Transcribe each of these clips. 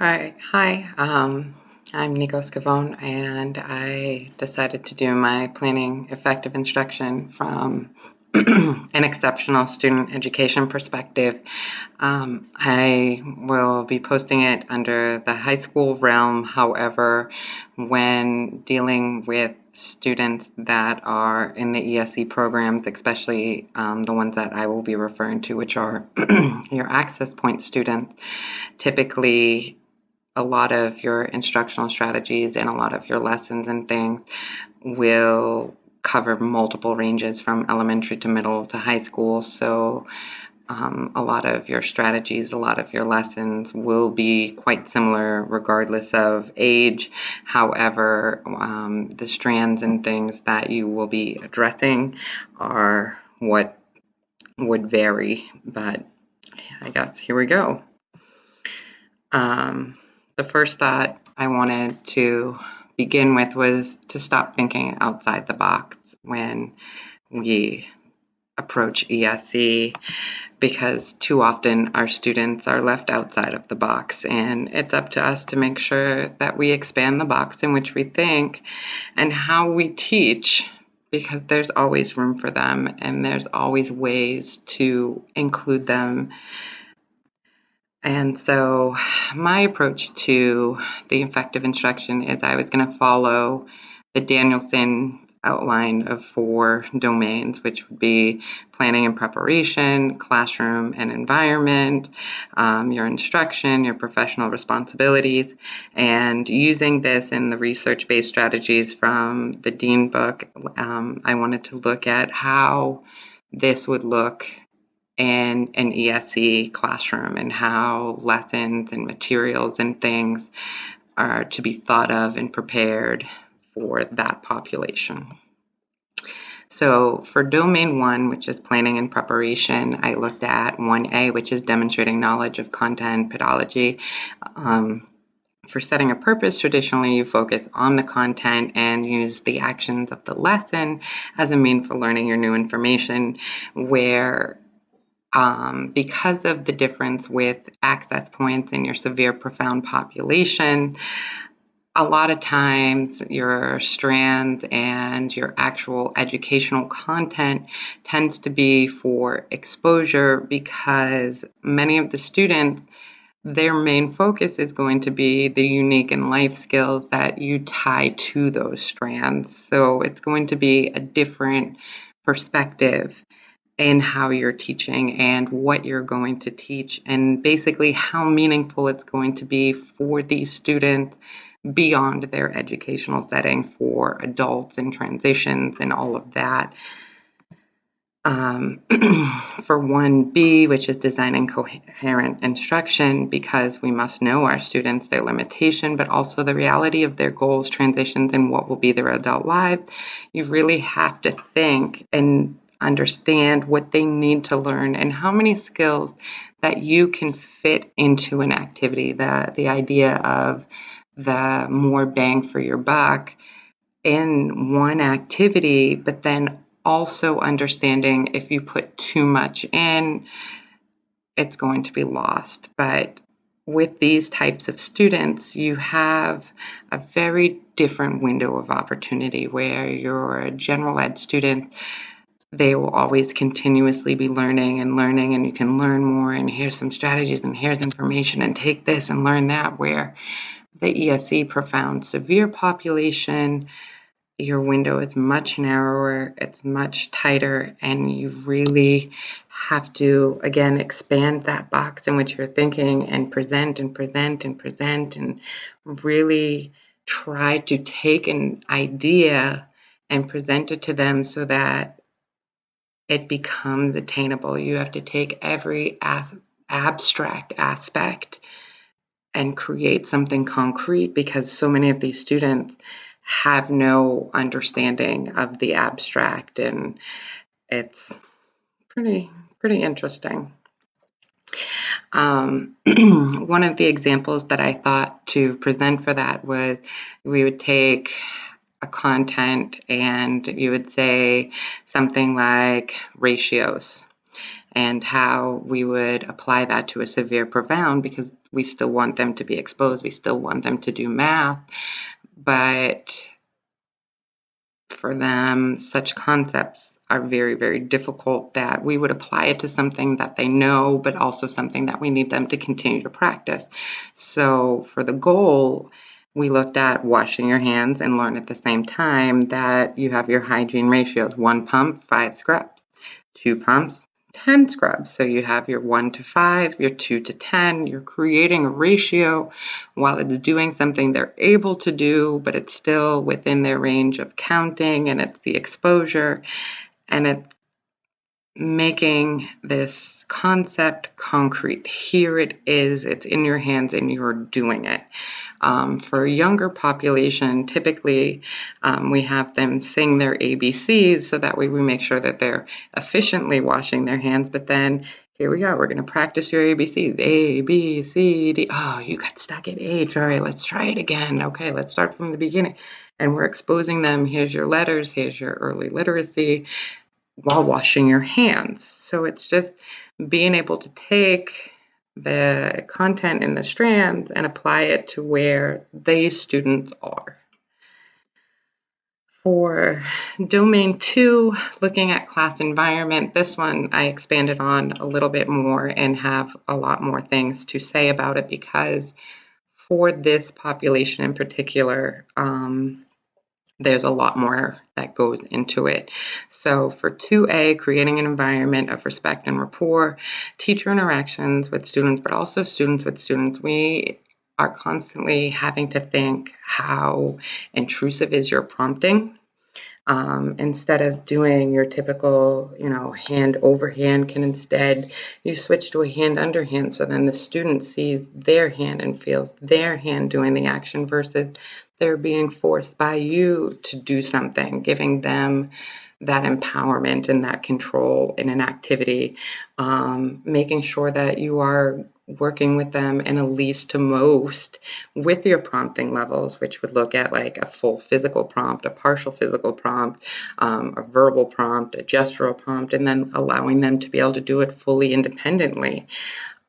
Hi. I'm Nico Scavone, and I decided to do my planning effective instruction from an exceptional student education perspective. I will be posting it under the high school realm. However, when dealing with students that are in the ESE programs, especially the ones that I will be referring to, which are your access point students, typically a lot of your instructional strategies and a lot of your lessons and things will cover multiple ranges from elementary to middle to high school. So a lot of your strategies, a lot of your lessons will be quite similar regardless of age. However, the strands and things that you will be addressing are what would vary. But I guess here we go. The first thought I wanted to begin with was to stop thinking outside the box when we approach ESE, because too often our students are left outside of the box, and it's up to us to make sure that we expand the box in which we think and how we teach, because there's always room for them and there's always ways to include them. And so my approach to the effective instruction is I was going to follow the Danielson outline of 4 domains, which would be planning and preparation, classroom and environment, your instruction, your professional responsibilities, and using this in the research-based strategies from the Dean book. I wanted to look at how this would look in an ESE classroom and how lessons and materials and things are to be thought of and prepared for that population. So for domain 1, which is planning and preparation, I looked at 1A, which is demonstrating knowledge of content pedagogy. For setting a purpose, traditionally you focus on the content and use the actions of the lesson as a means for learning your new information, where because of the difference with access points in your severe profound population, a lot of times your strands and your actual educational content tends to be for exposure, because many of the students, their main focus is going to be the unique and life skills that you tie to those strands. So it's going to be a different perspective in how you're teaching and what you're going to teach, and basically how meaningful it's going to be for these students beyond their educational setting, for adults and transitions and all of that. For 1B, which is designing coherent instruction, because we must know our students, their limitation, but also the reality of their goals, transitions, and what will be their adult lives, you really have to think and understand what they need to learn and how many skills that you can fit into an activity. The idea of the more bang for your buck in one activity, but then also understanding if you put too much in, it's going to be lost. But with these types of students, you have a very different window of opportunity, where you're a general ed student, they will always continuously be learning, and you can learn more, and here's some strategies, and here's information, and take this and learn that. Where the ESE profound severe population, your window is much narrower, it's much tighter, and you really have to, again, expand that box in which you're thinking and present and present and present, and really try to take an idea and present it to them so that it becomes attainable. You have to take every abstract aspect and create something concrete, because so many of these students have no understanding of the abstract, and it's pretty interesting. One of the examples that I thought to present for that was, we would take a content and you would say something like ratios, and how we would apply that to a severe profound, because We still want them to be exposed. We still want them to do math. But for them, such concepts are very, very difficult that we would apply it to something that they know, but also something that we need them to continue to practice. So for the goal, we looked at washing your hands and learn at the same time that you have your hygiene ratios: 1 pump, 5 scrubs; 2 pumps, 10 scrubs. So you have your 1 to 5, your 2 to 10. You're creating a ratio while it's doing something they're able to do, but it's still within their range of counting, and it's the exposure, and it's making this concept concrete. Here it is, it's in your hands, and you're doing it. For a younger population, typically we have them sing their ABCs, so that way we make sure that they're efficiently washing their hands. But then here we go, we're going to practice your ABCs. A, B, C, D. Oh, you got stuck at H. All right, let's try it again. Okay, let's start from the beginning. And we're exposing them. Here's your letters. Here's your early literacy, while washing your hands. So it's just being able to take the content in the strands and apply it to where these students are. For domain 2, looking at class environment, this one I expanded on a little bit more and have a lot more things to say about it, because for this population in particular, there's a lot more that goes into it. So for 2A, creating an environment of respect and rapport, teacher interactions with students, but also students with students, we are constantly having to think, how intrusive is your prompting? Instead of doing your typical, hand over hand, can instead you switch to a hand under hand, so then the student sees their hand and feels their hand doing the action, versus they're being forced by you to do something, giving them that empowerment and that control in an activity, making sure that you are working with them in a least to most with your prompting levels, which would look at like a full physical prompt, a partial physical prompt, a verbal prompt, a gestural prompt, and then allowing them to be able to do it fully independently.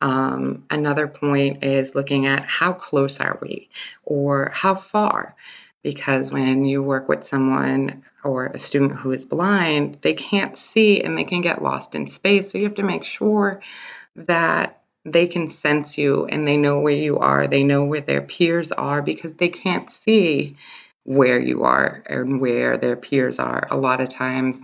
Another point is looking at how close are we, or how far, because when you work with someone or a student who is blind, they can't see and they can get lost in space. So you have to make sure that they can sense you and they know where you are. They know where their peers are, because they can't see where you are and where their peers are. A lot of times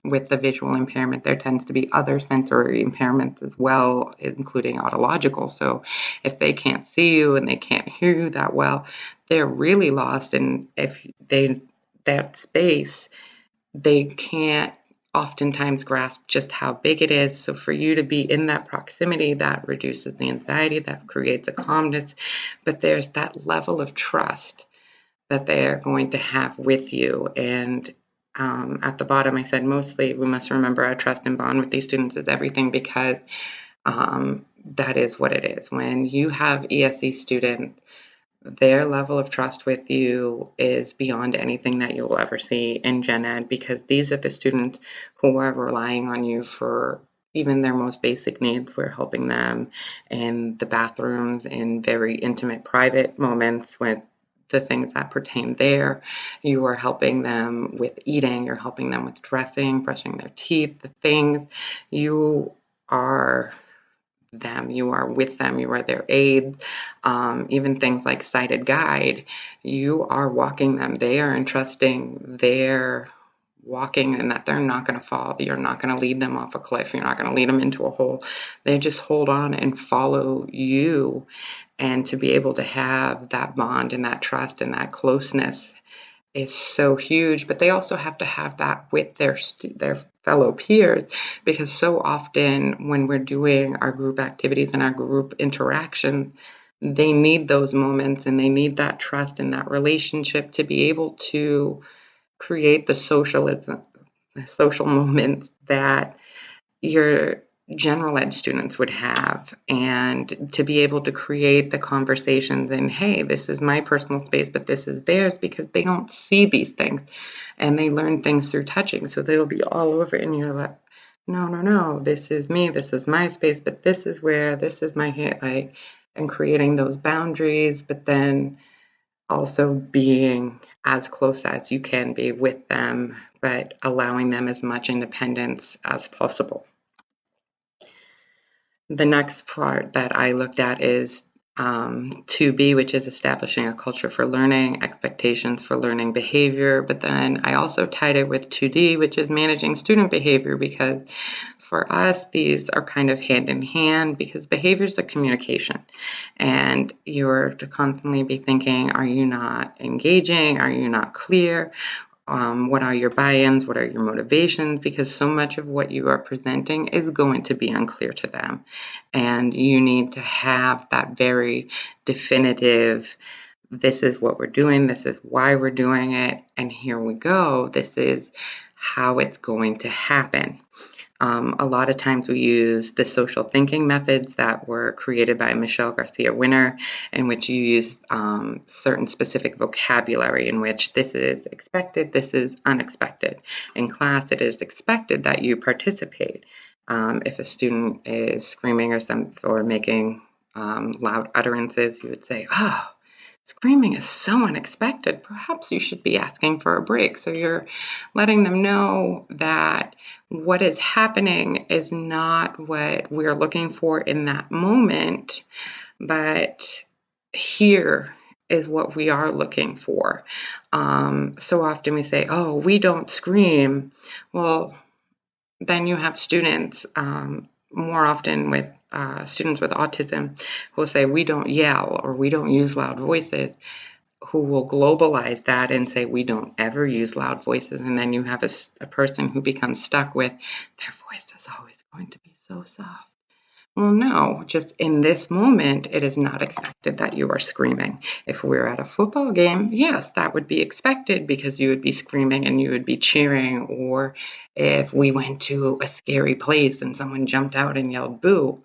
with the visual impairment, there tends to be other sensory impairments as well, including autological. So if they can't see you and they can't hear you that well, they're really lost. And if that space, they can't oftentimes grasp just how big it is. So for you to be in that proximity, that reduces the anxiety, that creates a calmness, but there's that level of trust that they are going to have with you. And at the bottom, I said, mostly we must remember our trust and bond with these students is everything, because that is what it is. When you have ESE students, their level of trust with you is beyond anything that you will ever see in gen ed, because these are the students who are relying on you for even their most basic needs. We're helping them in the bathrooms, in very intimate, private moments, with the things that pertain there. You are helping them with eating, you're helping them with dressing, brushing their teeth, the things. You are them, you are with them, you are their aides. Even things like sighted guide, you are walking them. They are entrusting their walking, and that they're not going to fall. You're not going to lead them off a cliff. You're not going to lead them into a hole. They just hold on and follow you. And to be able to have that bond and that trust and that closeness is so huge. But they also have to have that with their fellow peers, because so often when we're doing our group activities and our group interaction, they need those moments and they need that trust and that relationship to be able to create the social moments that your general ed students would have, and to be able to create the conversations and, hey, this is my personal space, but this is theirs, because they don't see these things and they learn things through touching. So they'll be all over and you're like, no, this is me, this is my space, but this is my hand. Like, and creating those boundaries, but then also being as close as you can be with them, but allowing them as much independence as possible. The next part that I looked at is 2B, which is establishing a culture for learning, expectations for learning behavior. But then I also tied it with 2D, which is managing student behavior, because for us, these are kind of hand in hand because behavior is a communication. And you're to constantly be thinking, are you not engaging? Are you not clear? What are your buy-ins? What are your motivations? Because so much of what you are presenting is going to be unclear to them. And you need to have that very definitive, this is what we're doing, this is why we're doing it, and here we go. This is how it's going to happen. A lot of times we use the social thinking methods that were created by Michelle Garcia Winner, in which you use certain specific vocabulary in which this is expected, this is unexpected. In class, it is expected that you participate. If a student is screaming or making loud utterances, you would say, oh, screaming is so unexpected. Perhaps you should be asking for a break. So you're letting them know that what is happening is not what we're looking for in that moment, but here is what we are looking for. So often we say, oh, we don't scream. Well, then you have students more often with students with autism who will say, we don't yell or we don't use loud voices, who will globalize that and say, we don't ever use loud voices. And then you have a person who becomes stuck with, their voice is always going to be so soft. Well, no, just in this moment, it is not expected that you are screaming. If we're at a football game, yes, that would be expected because you would be screaming and you would be cheering. Or if we went to a scary place and someone jumped out and yelled boo,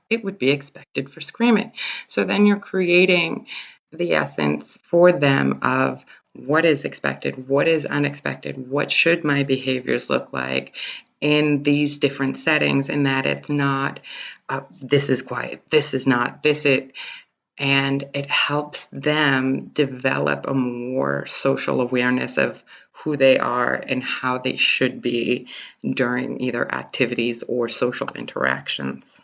it would be expected for screaming. So then you're creating the essence for them of what is expected, what is unexpected, what should my behaviors look like in these different settings, and that it's not this is quiet, this is not, this is, and it helps them develop a more social awareness of who they are and how they should be during either activities or social interactions.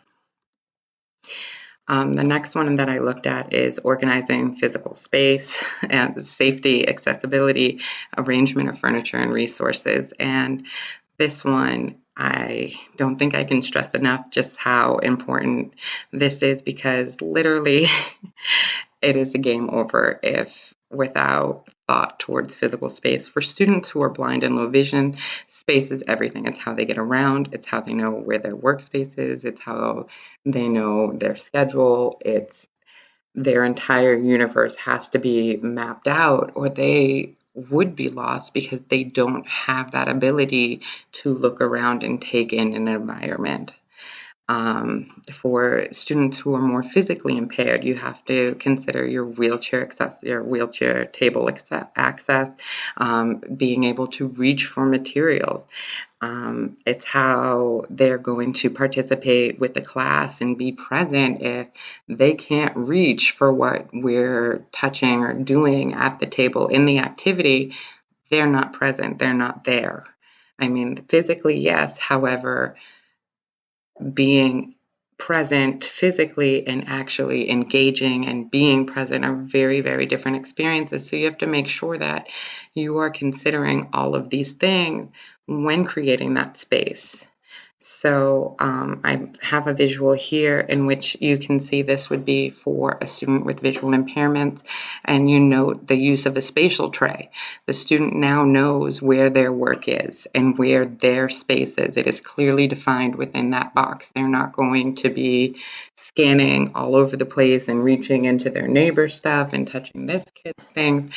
The next one that I looked at is organizing physical space and safety, accessibility, arrangement of furniture and resources. And this one, I don't think I can stress enough just how important this is, because literally it is a game over if without thought towards physical space. For students who are blind and low vision, space is everything. It's how they get around. It's how they know where their workspace is. It's how they know their schedule. It's their entire universe has to be mapped out, or they would be lost because they don't have that ability to look around and take in an environment. For students who are more physically impaired, you have to consider your wheelchair access, your wheelchair table access, being able to reach for materials. It's how they're going to participate with the class and be present if they can't reach for what we're touching or doing at the table in the activity. They're not present, they're not there. I mean, physically, yes. However, being present physically and actually engaging and being present are very, very different experiences. So you have to make sure that you are considering all of these things when creating that space. So I have a visual here in which you can see this would be for a student with visual impairments, and you note the use of a spatial tray. The student now knows where their work is and where their space is. It is clearly defined within that box. They're not going to be scanning all over the place and reaching into their neighbor's stuff and touching this kid's things.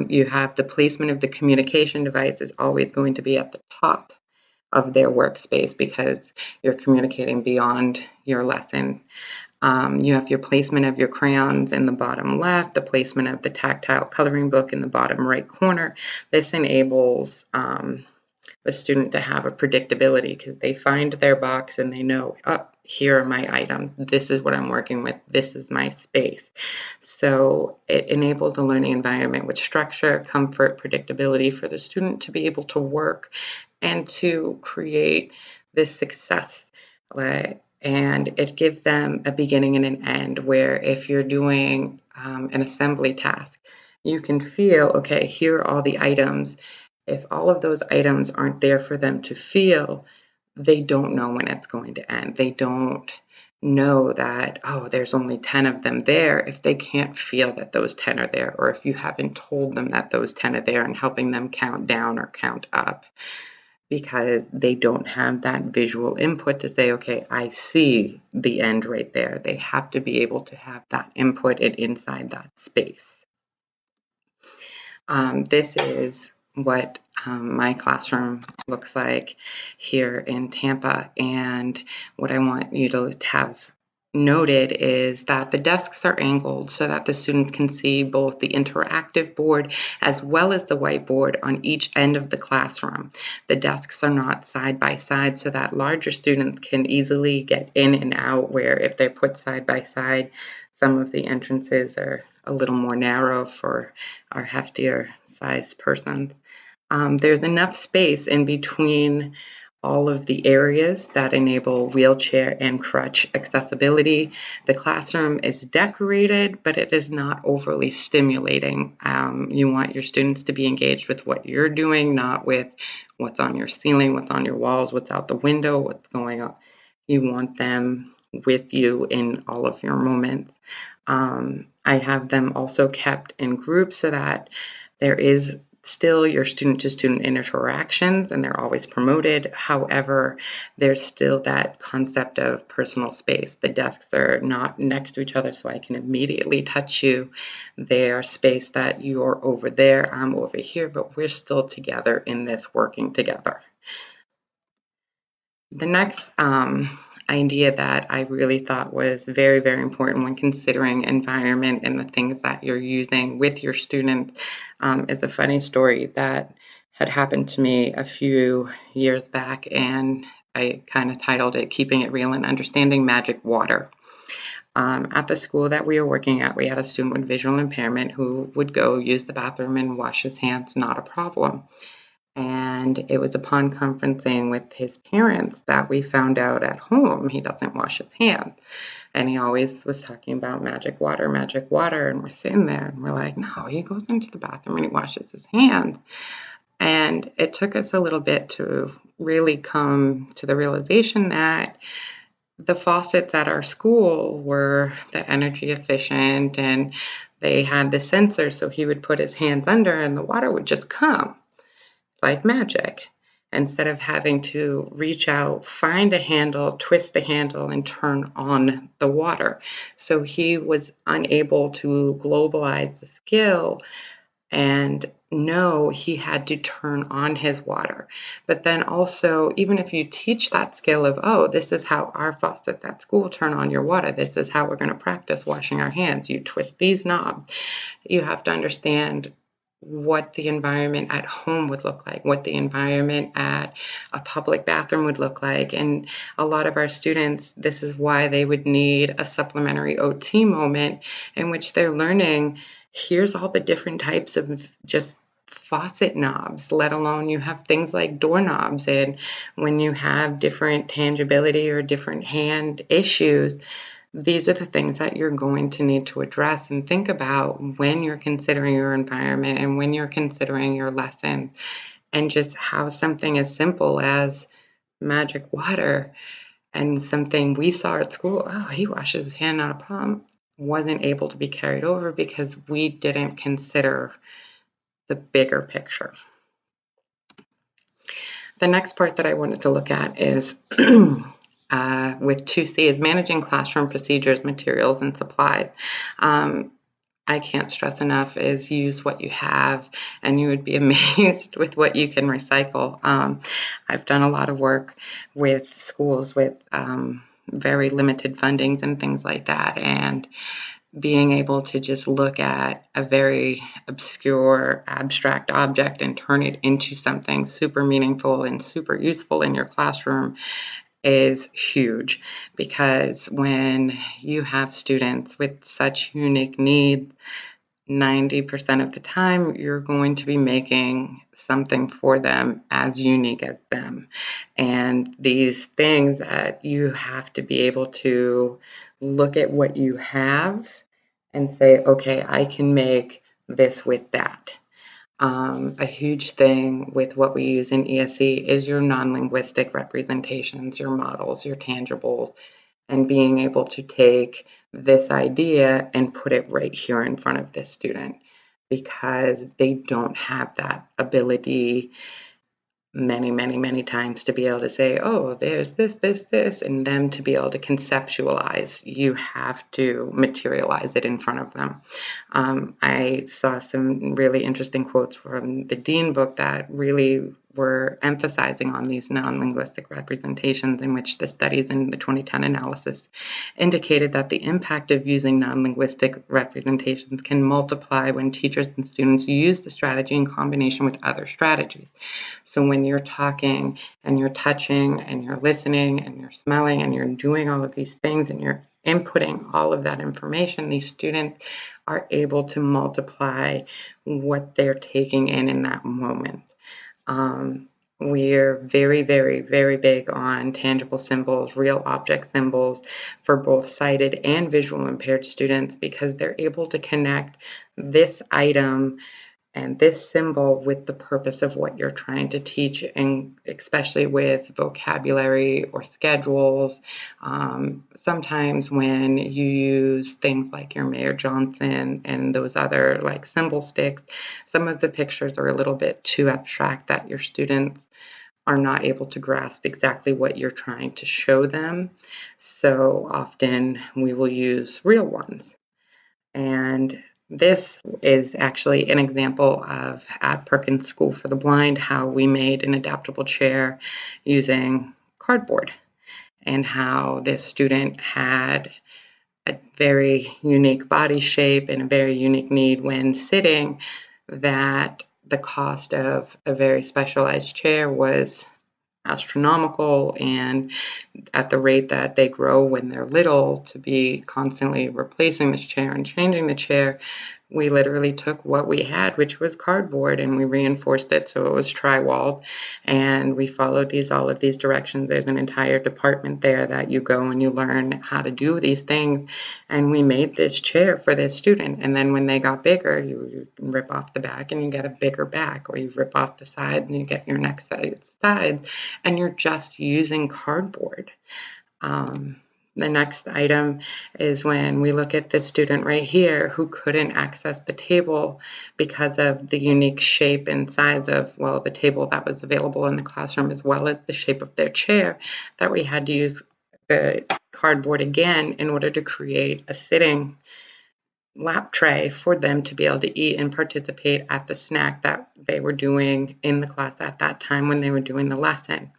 You have the placement of the communication device is always going to be at the top of their workspace because you're communicating beyond your lesson. You have your placement of your crayons in the bottom left, the placement of the tactile coloring book in the bottom right corner. This enables the student to have a predictability because they find their box and they know, oh, here are my items. This is what I'm working with. This is my space. So it enables a learning environment with structure, comfort, predictability for the student to be able to work and to create this success. And it gives them a beginning and an end, where if you're doing an assembly task, you can feel, okay, here are all the items. If all of those items aren't there for them to feel, they don't know when it's going to end. They don't know that, oh, there's only 10 of them there, if they can't feel that those 10 are there, or if you haven't told them that those 10 are there and helping them count down or count up, because they don't have that visual input to say, okay, I see the end right there. They have to be able to have that input inside that space. This is what my classroom looks like here in Tampa. And what I want you to have noted is that the desks are angled so that the students can see both the interactive board as well as the whiteboard on each end of the classroom. The desks are not side by side so that larger students can easily get in and out, where if they're put side by side, some of the entrances are a little more narrow for our heftier sized persons. There's enough space in between all of the areas that enable wheelchair and crutch accessibility. The classroom is decorated, but it is not overly stimulating. You want your students to be engaged with what you're doing, not with what's on your ceiling, what's on your walls, what's out the window, what's going on. You want them with you in all of your moments. I have them also kept in groups so that there is still your student-to-student interactions, and they're always promoted. However, there's still that concept of personal space. The desks are not next to each other so I can immediately touch you. They are space that you're over there, I'm over here, but we're still together in this, working together. The next idea that I really thought was very, very important when considering environment and the things that you're using with your students is a funny story that had happened to me a few years back, and I kind of titled it Keeping It Real and Understanding Magic Water. At the school that we were working at, we had a student with visual impairment who would go use the bathroom and wash his hands, not a problem. And it was upon conferencing with his parents that we found out at home he doesn't wash his hands. And he always was talking about magic water, magic water. And we're sitting there and we're like, no, he goes into the bathroom and he washes his hands. And it took us a little bit to really come to the realization that the faucets at our school were the energy efficient and they had the sensor. So he would put his hands under and the water would just come like magic, instead of having to reach out, find a handle, twist the handle, and turn on the water. So he was unable to globalize the skill and know he had to turn on his water. But then also, even if you teach that skill of, oh, this is how our faucets at school turn on your water, this is how we're going to practice washing our hands, you twist these knobs, you have to understand what the environment at home would look like, what the environment at a public bathroom would look like. And a lot of our students, this is why they would need a supplementary OT moment in which they're learning, here's all the different types of just faucet knobs, let alone you have things like doorknobs. And when you have different tangibility or different hand issues, these are the things that you're going to need to address and think about when you're considering your environment and when you're considering your lesson. And just how something as simple as magic water and something we saw at school, oh, he washes his hand, not a problem, wasn't able to be carried over because we didn't consider the bigger picture. The next part that I wanted to look at is with 2C is managing classroom procedures, materials, and supplies. I can't stress enough is use what you have, and you would be amazed with what you can recycle. I've done a lot of work with schools with very limited fundings and things like that, and being able to just look at a very obscure, abstract object and turn it into something super meaningful and super useful in your classroom is huge, because when you have students with such unique needs, 90% of the time you're going to be making something for them as unique as them. And these things that you have to be able to look at what you have and say, okay, I can make this with that. A huge thing with what we use in ESE is your non-linguistic representations, your models, your tangibles, and being able to take this idea and put it right here in front of this student, because they don't have that ability many times to be able to say, oh, there's this, and them to be able to conceptualize. You have to materialize it in front of them. I saw some really interesting quotes from the Dean book that really were emphasizing on these non-linguistic representations, in which the studies in the 2010 analysis indicated that the impact of using non-linguistic representations can multiply when teachers and students use the strategy in combination with other strategies. So when you're talking and you're touching and you're listening and you're smelling and you're doing all of these things and you're inputting all of that information, these students are able to multiply what they're taking in that moment. We're very big on tangible symbols, real object symbols for both sighted and visual impaired students, because they're able to connect this item and this symbol with the purpose of what you're trying to teach, and especially with vocabulary or schedules. Sometimes when you use things like your Mayor Johnson and those other like symbol sticks, some of the pictures are a little bit too abstract that your students are not able to grasp exactly what you're trying to show them. So often we will use real ones. And this is actually an example of at Perkins School for the Blind, how we made an adaptable chair using cardboard, and how this student had a very unique body shape and a very unique need when sitting, that the cost of a very specialized chair was astronomical, and at the rate that they grow when they're little, to be constantly replacing this chair and changing the chair, we literally took what we had, which was cardboard, and we reinforced it so it was tri-walled, and we followed all of these directions. There's an entire department there that you go and you learn how to do these things, and we made this chair for this student. And then when they got bigger, you rip off the back and you get a bigger back, or you rip off the sides and you get your next sides, and you're just using cardboard. The next item is when we look at this student right here who couldn't access the table because of the unique shape and size of, well, the table that was available in the classroom, as well as the shape of their chair, that we had to use the cardboard again in order to create a sitting lap tray for them to be able to eat and participate at the snack that they were doing in the class at that time when they were doing the lesson.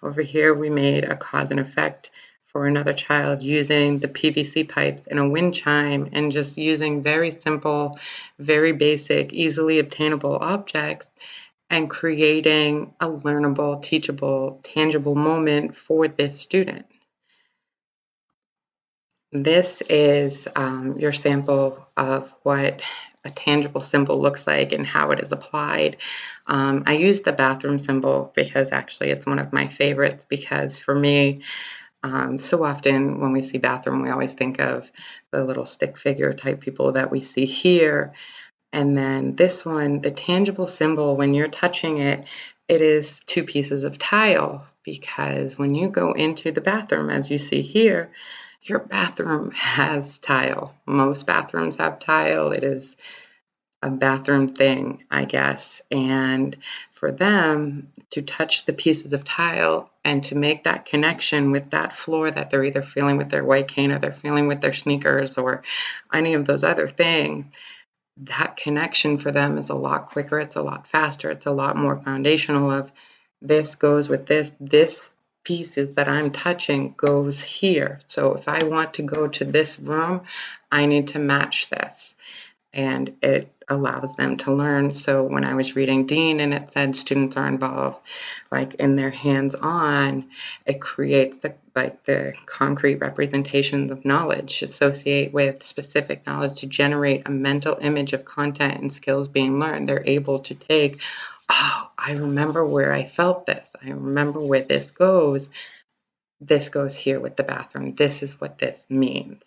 Over here, we made a cause and effect for another child using the PVC pipes and a wind chime, and just using very simple, very basic, easily obtainable objects, and creating a learnable, teachable, tangible moment for this student. This is your sample of what a tangible symbol looks like and how it is applied. I use the bathroom symbol because actually it's one of my favorites, because for me, so often when we see bathroom, we always think of the little stick figure type people that we see here. And then this one, the tangible symbol, when you're touching it, it is two pieces of tile, because when you go into the bathroom, as you see here, your bathroom has tile. Most bathrooms have tile. It is a bathroom thing, I guess. And for them to touch the pieces of tile and to make that connection with that floor that they're either feeling with their white cane, or they're feeling with their sneakers, or any of those other things, that connection for them is a lot quicker. It's a lot faster. It's a lot more foundational of this goes with this pieces that I'm touching goes here. So if I want to go to this room, I need to match this. and it allows them to learn. So when I was reading Dean and it said students are involved like in their hands-on, it creates the concrete representations of knowledge associate with specific knowledge to generate a mental image of content and skills being learned. They're able to take, oh, I remember where I felt this. I remember where this goes. This goes here with the bathroom. This is what this means.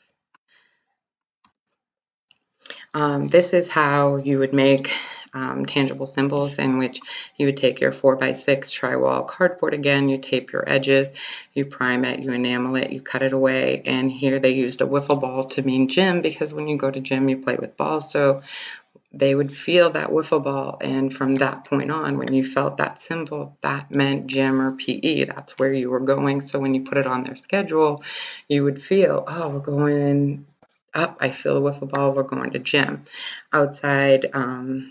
This is how you would make tangible symbols, in which you would take your 4x6 tri-wall cardboard again, you tape your edges, you prime it, you enamel it, you cut it away, and here they used a wiffle ball to mean gym, because when you go to gym you play with balls, so they would feel that wiffle ball, and from that point on, when you felt that symbol, that meant gym or PE. That's where you were going. So when you put it on their schedule, you would feel, oh, we're going up. I feel the wiffle ball. We're going to gym. Outside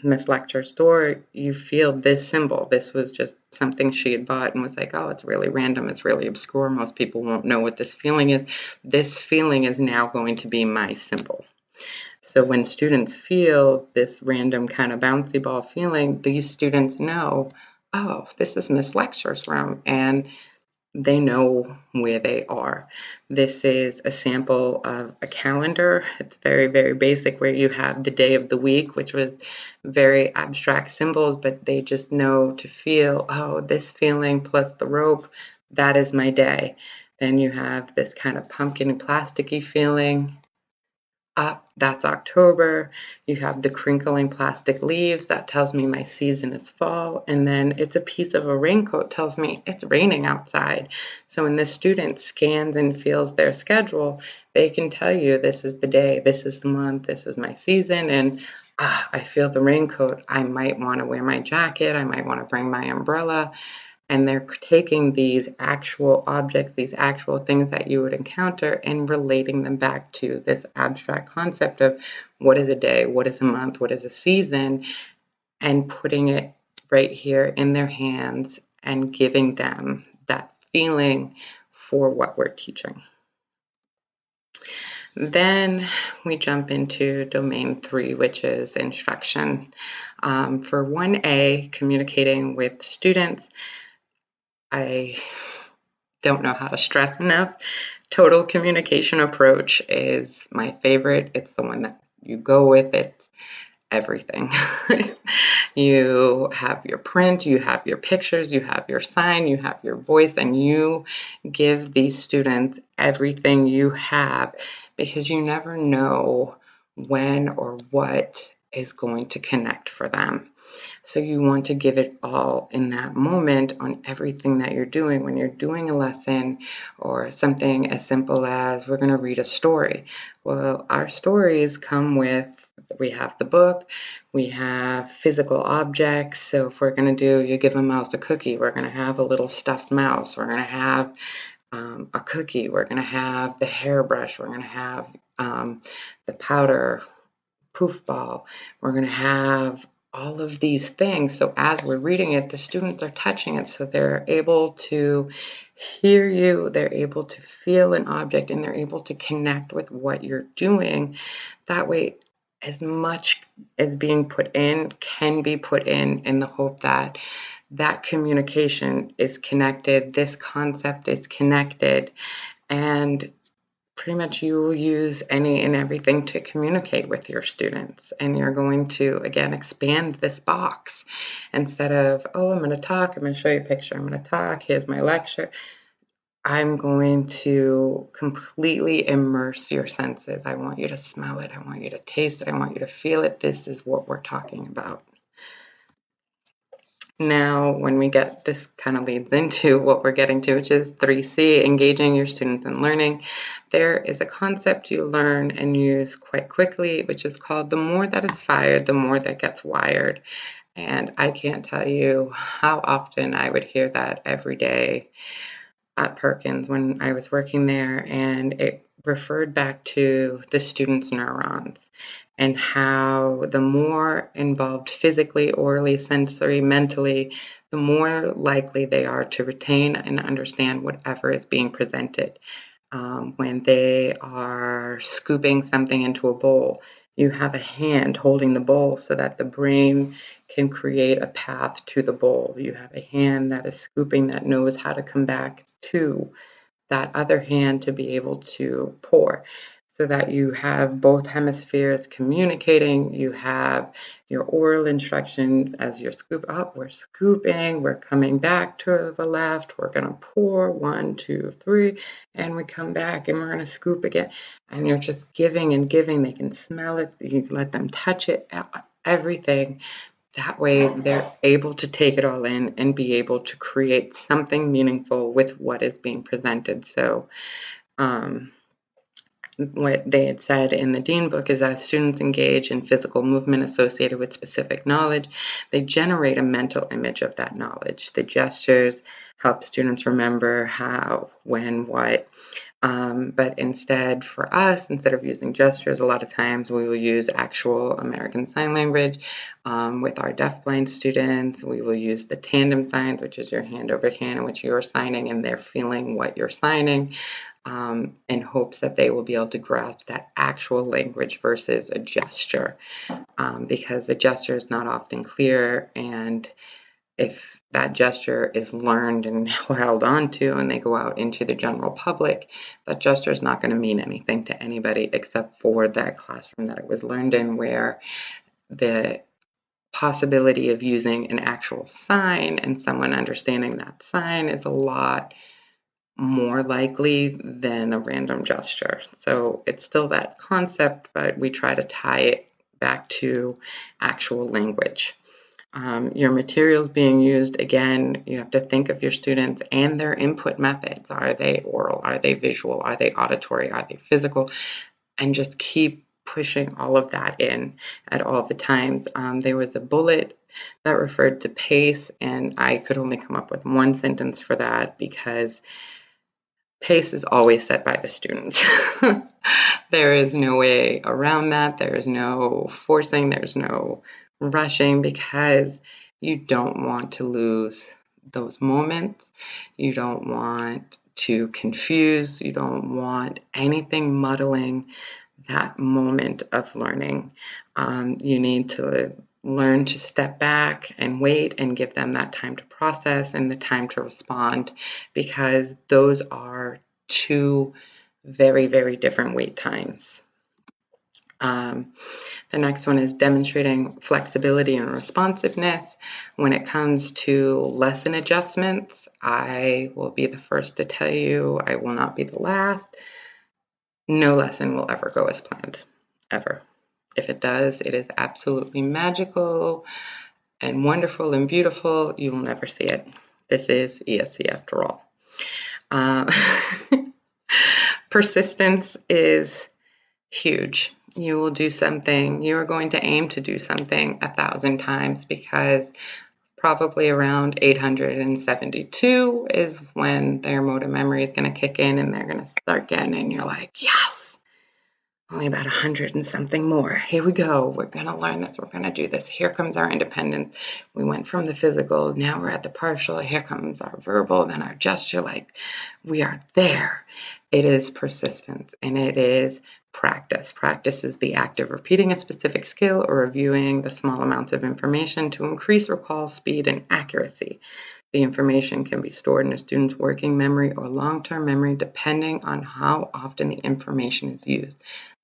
Miss Lecter's door, you feel this symbol. This was just something she had bought and was like, oh, it's really random. It's really obscure. Most people won't know what this feeling is. This feeling is now going to be my symbol. So when students feel this random kind of bouncy ball feeling, these students know, oh, this is Miss Lecture's room, and they know where they are. This is a sample of a calendar. It's very, very basic, where you have the day of the week, which was very abstract symbols, but they just know to feel, oh, this feeling plus the rope, that is my day. Then you have this kind of pumpkin and plasticky feeling. That's October. You have the crinkling plastic leaves. That tells me my season is fall. And then it's a piece of a raincoat tells me it's raining outside. So when the student scans and feels their schedule, they can tell you this is the day, this is the month, this is my season. And I feel the raincoat. I might want to wear my jacket. I might want to bring my umbrella. And they're taking these actual objects, these actual things that you would encounter, and relating them back to this abstract concept of what is a day, what is a month, what is a season, and putting it right here in their hands and giving them that feeling for what we're teaching. Then we jump into domain 3, which is instruction. For 1A, communicating with students, I don't know how to stress enough. Total communication approach is my favorite. It's the one that you go with. It's everything. You have your print, you have your pictures, you have your sign, you have your voice, and you give these students everything you have, because you never know when or what is going to connect for them. So you want to give it all in that moment on everything that you're doing. When you're doing a lesson or something as simple as we're going to read a story. Well, our stories come with, we have the book, we have physical objects. So if we're going to do, you give a mouse a cookie, we're going to have a little stuffed mouse. We're going to have a cookie. We're going to have the hairbrush. We're going to have the powder poof ball. We're going to have all of these things. So as we're reading it, the students are touching it, so they're able to hear you, they're able to feel an object, and they're able to connect with what you're doing. That way, as much as being put in can be put in the hope that that communication is connected, this concept is connected, and pretty much you will use any and everything to communicate with your students. And you're going to, again, expand this box. Instead of, oh, I'm going to talk, I'm going to show you a picture, I'm going to talk, here's my lecture. I'm going to completely immerse your senses. I want you to smell it. I want you to taste it. I want you to feel it. This is what we're talking about. Now, when we get, this kind of leads into what we're getting to, which is 3C, engaging your students in learning. There is a concept you learn and use quite quickly, which is called the more that is fired, the more that gets wired. And I can't tell you how often I would hear that every day at Perkins when I was working there, and it referred back to the students' neurons and how the more involved physically, orally, sensory, mentally, the more likely they are to retain and understand whatever is being presented. When they are scooping something into a bowl, You have a hand holding the bowl so that the brain can create a path to the bowl. You have a hand that is scooping, that knows how to come back to that other hand to be able to pour, so that you have both hemispheres communicating. You have your oral instruction as you're we're scooping, we're coming back to the left, we're going to pour 1, 2, 3, and we come back and we're going to scoop again. And you're just giving and giving. They can smell it, you let them touch it, everything. That way they're able to take it all in and be able to create something meaningful with what is being presented. So what they had said in the Dean book is that students engage in physical movement associated with specific knowledge. They generate a mental image of that knowledge. The gestures help students remember how, when, what. But instead, for us, instead of using gestures, a lot of times we will use actual American Sign Language. With our deafblind students, we will use the tandem signs, which is your hand over hand in which you're signing and they're feeling what you're signing, in hopes that they will be able to grasp that actual language versus a gesture, because the gesture is not often clear, and if that gesture is learned and held on to and they go out into the general public, that gesture is not going to mean anything to anybody except for that classroom that it was learned in, where the possibility of using an actual sign and someone understanding that sign is a lot more likely than a random gesture. So it's still that concept, but we try to tie it back to actual language. Your materials being used, again, you have to think of your students and their input methods. Are they oral? Are they visual? Are they auditory? Are they physical? And just keep pushing all of that in at all the times. There was a bullet that referred to pace, and I could only come up with one sentence for that because pace is always set by the students. There is no way around that. There is no forcing. There's no rushing, because you don't want to lose those moments. You don't want to confuse. You don't want anything muddling that moment of learning. You need to learn to step back and wait and give them that time to process and the time to respond, because those are two very, very different wait times. The next one is demonstrating flexibility and responsiveness. When it comes to lesson adjustments, I will be the first to tell you, I will not be the last. No lesson will ever go as planned, ever. If it does, it is absolutely magical and wonderful and beautiful. You will never see it. This is ESC after all. Persistence is huge. You will do something, you are going to aim to do something 1,000 times, because probably around 872 is when their motor memory is going to kick in and they're going to start getting, and you're like, yes, only about 100 and something more. Here we go. We're going to learn this. We're going to do this. Here comes our independence. We went from the physical. Now we're at the partial. Here comes our verbal, then our gesture. Like, we are there. It is persistence, and it is practice. Practice is the act of repeating a specific skill or reviewing the small amounts of information to increase recall speed and accuracy. The information can be stored in a student's working memory or long-term memory, depending on how often the information is used.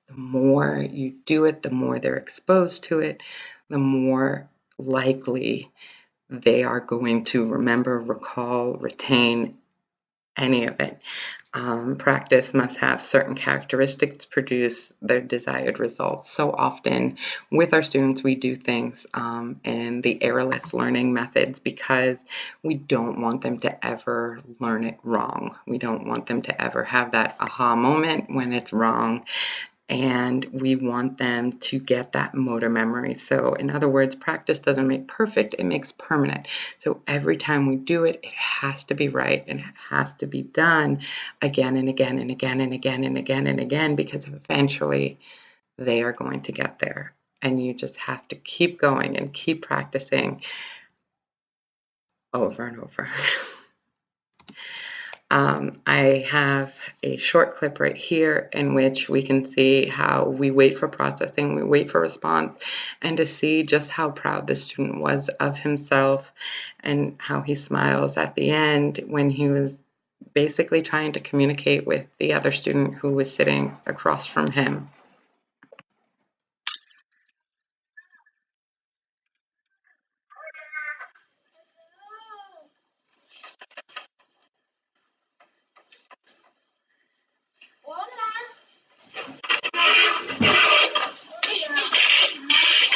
The more you do it, the more they're exposed to it, the more likely they are going to remember, recall, retain any of it. Practice must have certain characteristics to produce their desired results. So often with our students, we do things in the errorless learning methods because we don't want them to ever learn it wrong. We don't want them to ever have that aha moment when it's wrong. And we want them to get that motor memory. So in other words, practice doesn't make perfect, it makes permanent. So every time we do it, it has to be right, and it has to be done again and again and again and again and again and again, because eventually they are going to get there. And you just have to keep going and keep practicing over and over. I have a short clip right here in which we can see how we wait for processing, we wait for response, and to see just how proud the student was of himself and how he smiles at the end when he was basically trying to communicate with the other student who was sitting across from him.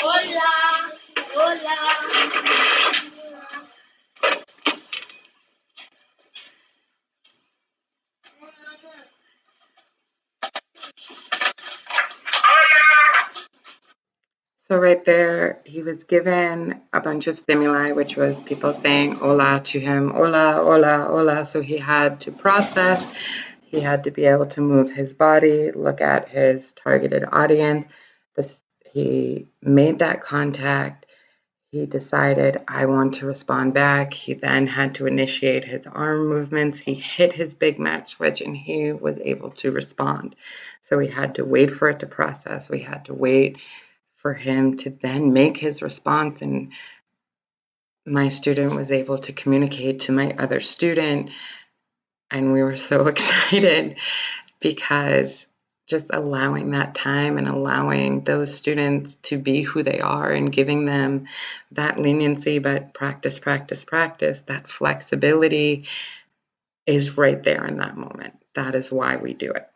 Hola, hola. So right there, he was given a bunch of stimuli, which was people saying hola to him, hola, hola, hola. So he had to process. He had to be able to move his body, look at his targeted audience. He made that contact. He decided, I want to respond back. He then had to initiate his arm movements. He hit his big mat switch and he was able to respond. So we had to wait for it to process. We had to wait for him to then make his response. And my student was able to communicate to my other student. And we were so excited because just allowing that time and allowing those students to be who they are and giving them that leniency, but practice, practice, practice, that flexibility is right there in that moment. That is why we do it.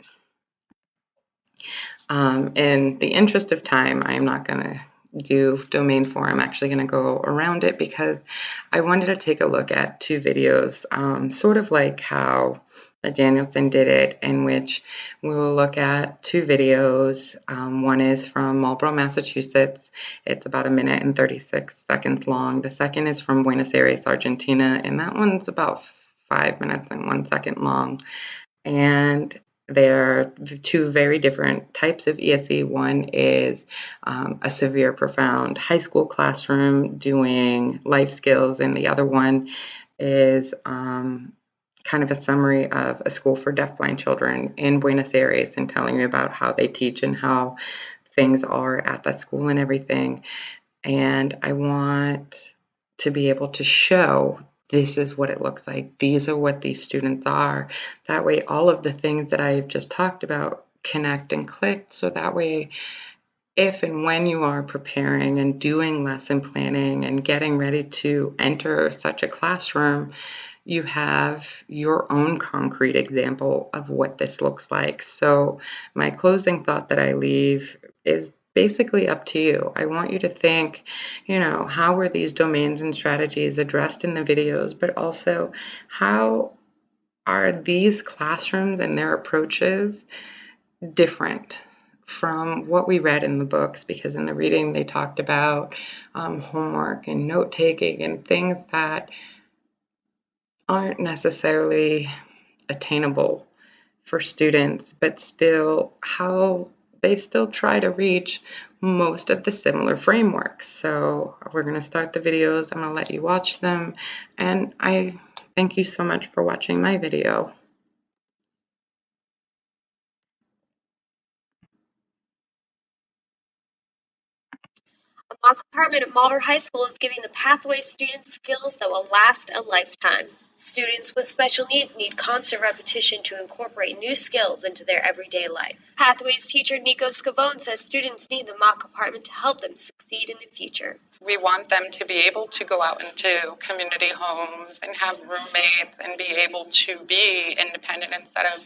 In the interest of time, I am not going to do domain 4. I'm actually going to go around it because I wanted to take a look at 2 videos, sort of like how Danielson did it, in which we will look at 2 videos. One is from Marlborough, Massachusetts. It's about 1 minute and 36 seconds long. The second is from Buenos Aires, Argentina, and that one's about 5 minutes and 1 second long. And they're 2 very different types of ESE. One is a severe, profound high school classroom doing life skills, and the other one is kind of a summary of a school for deafblind children in Buenos Aires and telling you about how they teach and how things are at that school and everything. And I want to be able to show this is what it looks like. These are what these students are. That way, all of the things that I've just talked about connect and click. So that way, if and when you are preparing and doing lesson planning and getting ready to enter such a classroom, you have your own concrete example of what this looks like. So my closing thought that I leave is basically up to you. I want you to think, how were these domains and strategies addressed in the videos, but also how are these classrooms and their approaches different from what we read in the books? Because in the reading they talked about homework and note-taking and things that aren't necessarily attainable for students, but still how they still try to reach most of the similar frameworks. So we're going to start the videos. I'm going to let you watch them. And I thank you so much for watching my video. A mock apartment at Marlborough High School is giving the Pathway students skills that will last a lifetime. Students with special needs need constant repetition to incorporate new skills into their everyday life. Pathways teacher Nico Scavone says students need the mock apartment to help them succeed in the future. We want them to be able to go out into community homes and have roommates and be able to be independent instead of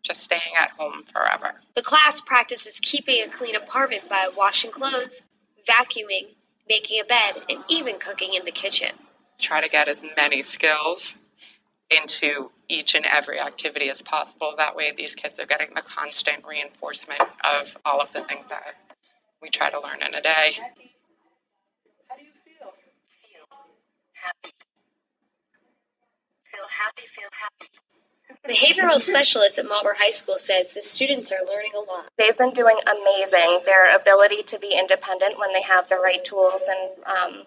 just staying at home forever. The class practices keeping a clean apartment by washing clothes, vacuuming, making a bed, and even cooking in the kitchen. Try to get as many skills into each and every activity as possible. That way these kids are getting the constant reinforcement of all of the things that we try to learn in a day. How do you feel? Feel happy. Feel happy, feel happy. Behavioral specialist at Marlborough High School says the students are learning a lot. They've been doing amazing. Their ability to be independent when they have the right tools and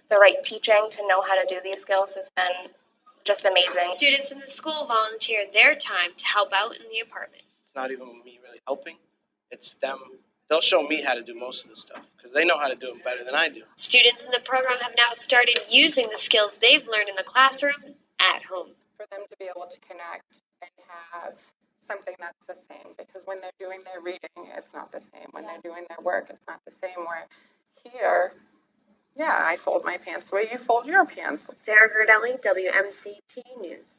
the right teaching to know how to do these skills has been just amazing. Students in the school volunteer their time to help out in the apartment. It's not even me really helping. It's them. They'll show me how to do most of the stuff because they know how to do it better than I do. Students in the program have now started using the skills they've learned in the classroom at home. For them to be able to connect and have something that's the same, because when they're doing their reading, it's not the same. When they're doing their work, it's not the same. Where here, yeah, I fold my pants the way you fold your pants. Sarah Gerdelli, WMCT News.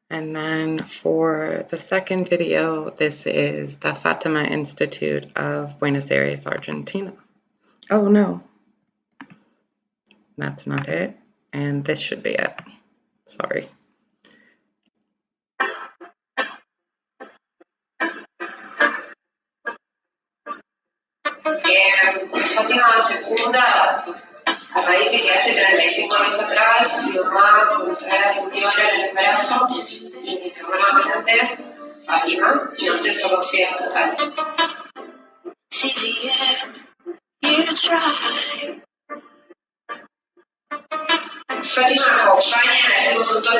And then for the second video, this is the Fatima Institute of Buenos Aires, Argentina. Oh no, that's not it. And this should be it. Sorry. Fátima se funda a raíz de que hace 35 años atrás mi mamá contrae rubiola en el brazo y mi hermana más grande, Fátima, nace soloxia total. Fátima acompaña en un montón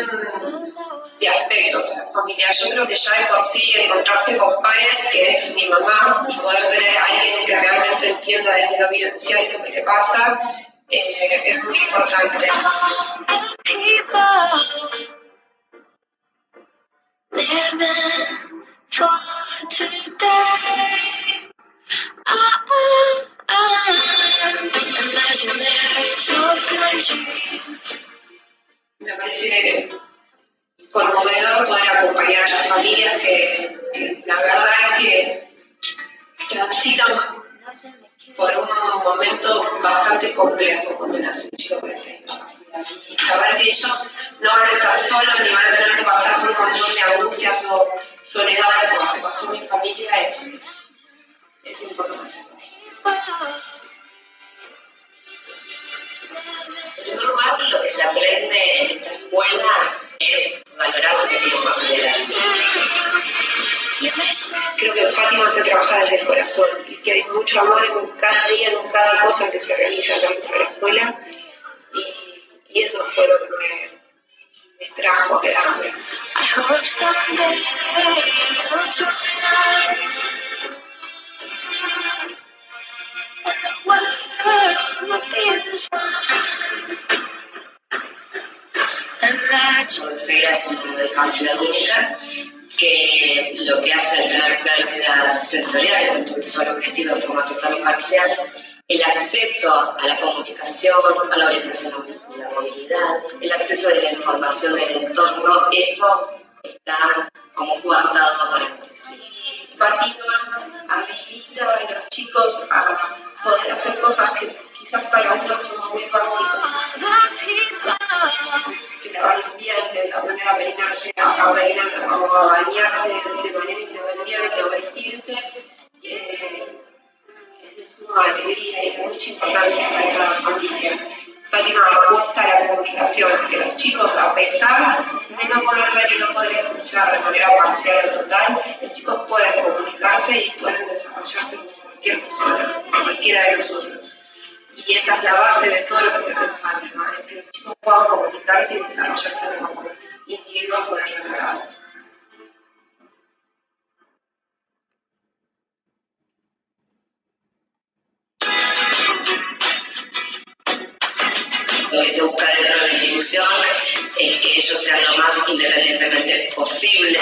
de aspectos a la familia. Yo creo que ya de por sí encontrarse con pares, que es mi mamá, y poder tener a alguien que realmente entienda desde lo vivencial lo que le pasa, es muy importante. Me parece conmovedor poder acompañar a las familias que la verdad es que transitan por un momento bastante complejo cuando nace un chico con esta discapacidad. Y saber que ellos no van a estar solos ni van a tener que pasar por un montón de angustias o soledades como que pasó mi familia es importante. En primer lugar, lo que se aprende en esta escuela es valorar lo que tenemos en la vida. Creo que Fátima se trabaja desde el corazón y que hay mucho amor en cada día, en cada cosa que se realiza dentro de la escuela y eso fue lo que me trajo a quedarme. Considera es una discapacidad única que lo que hace al tener pérdidas sensoriales, tanto visual objetivo de forma total y parcial, el acceso a la comunicación, a la orientación, a la movilidad, el acceso de la información del entorno, eso está como coartado para nosotros. Fátima habilita a los chicos a poder hacer cosas que quizás para uno son muy básicas. Lavar los dientes, aprender a peinarse, a peinar o a bañarse de manera independiente o vestirse, es de suma alegría y de mucha importancia para cada familia. Fátima apuesta a la comunicación, a que los chicos, a pesar de no poder ver y no poder escuchar de manera parcial o total, los chicos pueden comunicarse y pueden desarrollarse como cualquier persona, como cualquiera de nosotros. Y esa es la base de todo lo que se hace en Fátima, es que los chicos puedan comunicarse y desarrollarse como individuos con libertad. Lo que se busca dentro de la institución es que ellos sean lo más independientemente posible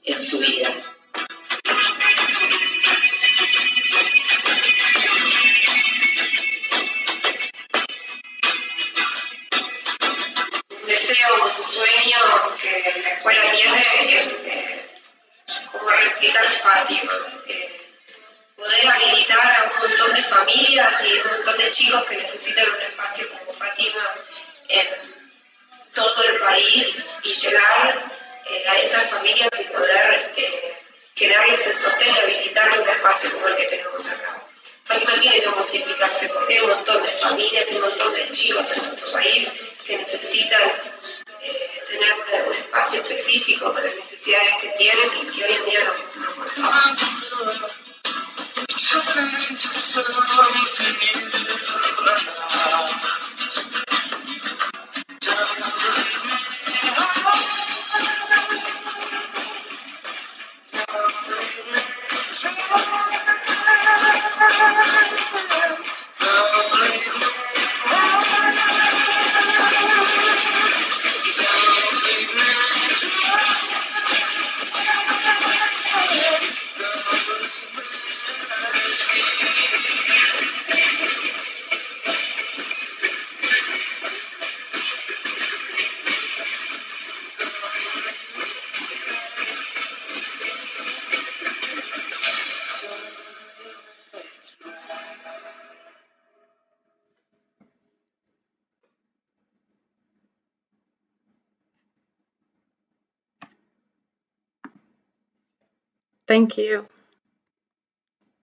en su vida. Un deseo, un sueño que la escuela tiene es como replicar Fátima. Poder habilitar a un montón de familias y un montón de chicos que necesitan un espacio como Fátima en todo el país y llegar a esas familias y poder generarles el sostén y habilitarles un espacio como el que tenemos acá. Fátima tiene que multiplicarse porque hay un montón de familias y un montón de chicos en nuestro país que necesitan tener un espacio específico para las necesidades que tienen y que hoy en día no contamos. Something to something new. Thank you.